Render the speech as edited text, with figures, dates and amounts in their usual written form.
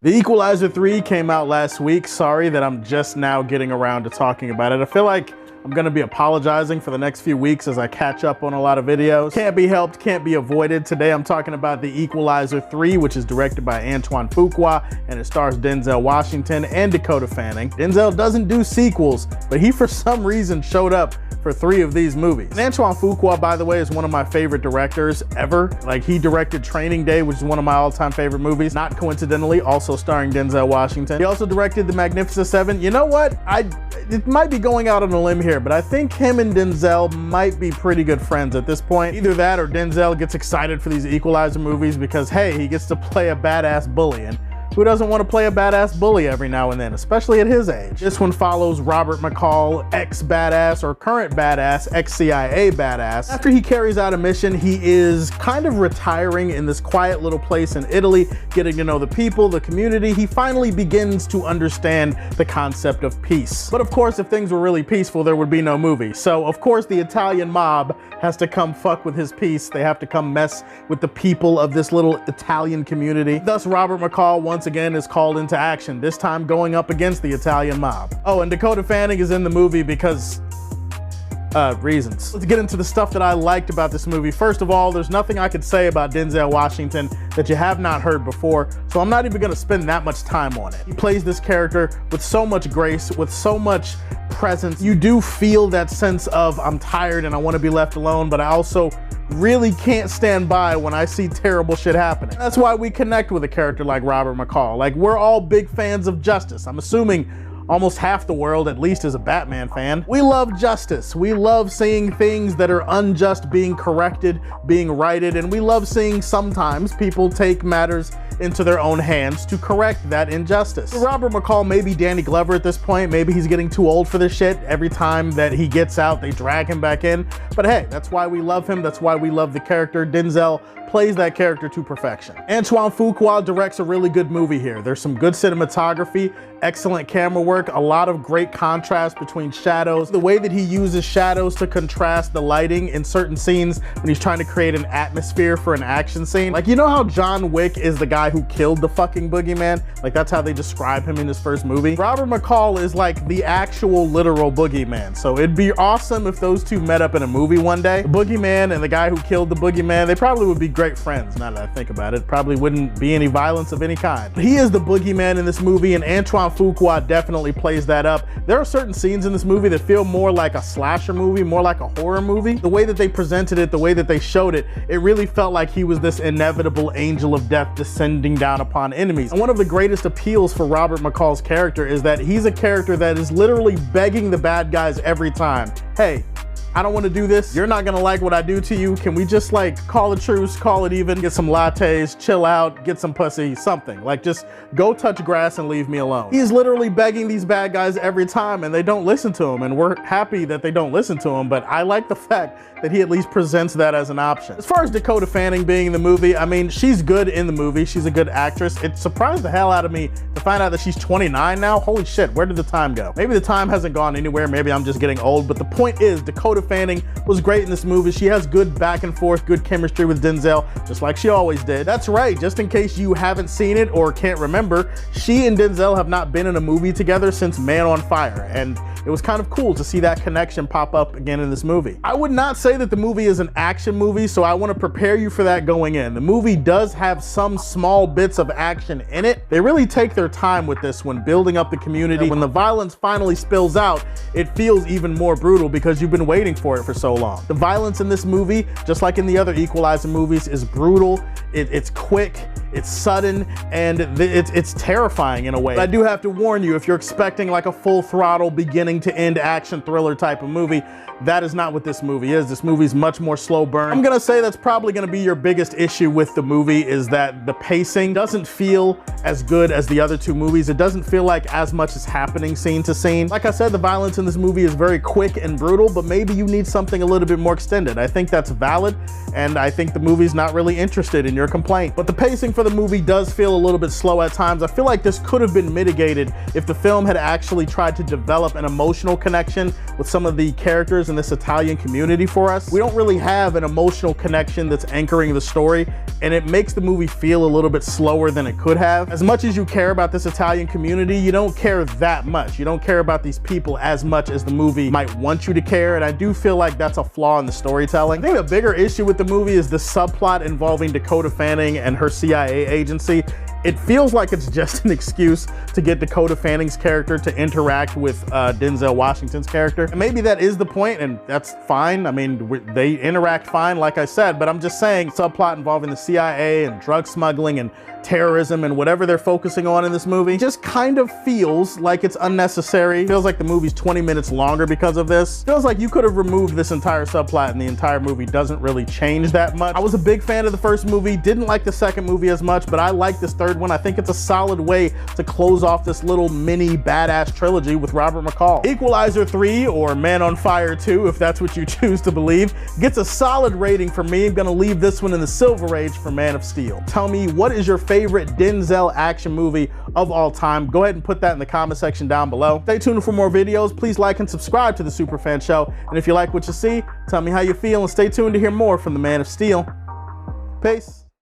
The Equalizer 3 came out last week. Sorry that I'm just now getting around to talking about it. I feel like I'm gonna be apologizing for the next few weeks as I catch up on a lot of videos. Can't be helped, can't be avoided. Today I'm talking about The Equalizer 3, which is directed by Antoine Fuqua, and it stars Denzel Washington and Dakota Fanning. Denzel doesn't do sequels, but he for some reason showed up for 3 of these movies. And Antoine Fuqua, by the way, is one of my favorite directors ever. Like, he directed Training Day, which is one of my all-time favorite movies, not coincidentally, also starring Denzel Washington. He also directed The Magnificent Seven. You know what? It might be going out on a limb here, but I think him and Denzel might be pretty good friends at this point. Either that or Denzel gets excited for these Equalizer movies because, hey, he gets to play a badass bully. And who doesn't want to play a badass bully every now and then, especially at his age? This one follows Robert McCall, ex-badass or current badass, ex-CIA badass. After he carries out a mission, he is kind of retiring in this quiet little place in Italy, getting to know the people, the community. He finally begins to understand the concept of peace. But of course, if things were really peaceful, there would be no movie. So of course, the Italian mob has to come fuck with his peace. They have to come mess with the people of this little Italian community. Thus, Robert McCall once again is called into action, this time going up against the Italian mob. Oh, and Dakota Fanning is in the movie because reasons. Let's get into the stuff that I liked about this movie. First of all, there's nothing I could say about Denzel Washington that you have not heard before, so I'm not even gonna spend that much time on it. He plays this character with so much grace, with so much presence. You do feel that sense of, I'm tired and I want to be left alone, but I also really can't stand by when I see terrible shit happening. That's why we connect with a character like Robert McCall. Like, we're all big fans of justice. I'm assuming almost half the world at least is a Batman fan. We love justice. We love seeing things that are unjust being corrected, being righted, and we love seeing sometimes people take matters into their own hands to correct that injustice. Robert McCall may be Danny Glover at this point. Maybe he's getting too old for this shit. Every time that he gets out, they drag him back in. But hey, that's why we love him. That's why we love the character. Denzel plays that character to perfection. Antoine Fuqua directs a really good movie here. There's some good cinematography, excellent camera work, a lot of great contrast between shadows. The way that he uses shadows to contrast the lighting in certain scenes when he's trying to create an atmosphere for an action scene. Like, you know how John Wick is the guy who killed the fucking boogeyman? Like, that's how they describe him in his first movie. Robert McCall is like the actual literal boogeyman. So it'd be awesome if those two met up in a movie one day. The boogeyman and the guy who killed the boogeyman, they probably would be great friends, now that I think about it. Probably wouldn't be any violence of any kind. He is the boogeyman in this movie, and Antoine Fuqua definitely plays that up. There are certain scenes in this movie that feel more like a slasher movie, more like a horror movie. The way that they presented it, the way that they showed it, it really felt like he was this inevitable angel of death descending down upon enemies. And one of the greatest appeals for Robert McCall's character is that he's a character that is literally begging the bad guys every time, hey, I don't want to do this. You're not gonna like what I do to you. Can we just like call a truce, call it even, get some lattes, chill out, get some pussy, something. Like, just go touch grass and leave me alone. He's literally begging these bad guys every time and they don't listen to him, and we're happy that they don't listen to him, but I like the fact that he at least presents that as an option. As far as Dakota Fanning being in the movie, I mean, she's good in the movie. She's a good actress. It surprised the hell out of me to find out that she's 29 now. Holy shit, where did the time go? Maybe the time hasn't gone anywhere. Maybe I'm just getting old, but the point is, Dakota Fanning was great in this movie. She has good back and forth, good chemistry with Denzel, just like she always did. That's right, just in case you haven't seen it or can't remember, she and Denzel have not been in a movie together since Man on Fire, and it was kind of cool to see that connection pop up again in this movie. I would not say that the movie is an action movie, so I want to prepare you for that going in. The movie does have some small bits of action in it. They really take their time with this one, building up the community. When the violence finally spills out, it feels even more brutal because you've been waiting for it for so long. The violence in this movie, just like in the other Equalizer movies, is brutal, it's quick, it's sudden, and it's terrifying in a way. But I do have to warn you, if you're expecting like a full throttle beginning to end action thriller type of movie, that is not what this movie is. This movie's much more slow burn. I'm gonna say that's probably gonna be your biggest issue with the movie, is that the pacing doesn't feel as good as the other two movies. It doesn't feel like as much is happening scene to scene. Like I said, the violence in this movie is very quick and brutal, but maybe you need something a little bit more extended. I think that's valid, and I think the movie's not really interested in your complaint. But the pacing for the movie does feel a little bit slow at times. I feel like this could have been mitigated if the film had actually tried to develop an emotional connection with some of the characters in this Italian community for us. We don't really have an emotional connection that's anchoring the story, and it makes the movie feel a little bit slower than it could have. As much as you care about this Italian community, you don't care that much. You don't care about these people as much as the movie might want you to care, and I do feel like that's a flaw in the storytelling. I think the bigger issue with the movie is the subplot involving Dakota Fanning and her CIA agency. It feels like it's just an excuse to get Dakota Fanning's character to interact with Denzel Washington's character. And maybe that is the point, and that's fine. I mean, they interact fine, like I said, but I'm just saying subplot involving the CIA and drug smuggling and terrorism and whatever they're focusing on in this movie just kind of feels like it's unnecessary. Feels like the movie's 20 minutes longer because of this. Feels like you could have removed this entire subplot and the entire movie doesn't really change that much. I was a big fan of the first movie, didn't like the second movie as much, but I like this third one. I think it's a solid way to close off this little mini badass trilogy with Robert McCall. Equalizer 3, or Man on Fire 2, if that's what you choose to believe, gets a solid rating from me. I'm gonna leave this one in the Silver Age for Man of Steel. Tell me, what is your favorite Denzel action movie of all time? Go ahead and put that in the comment section down below. Stay tuned for more videos. Please like and subscribe to the Superfan Show. And if you like what you see, tell me how you feel, and stay tuned to hear more from the Man of Steel. Peace.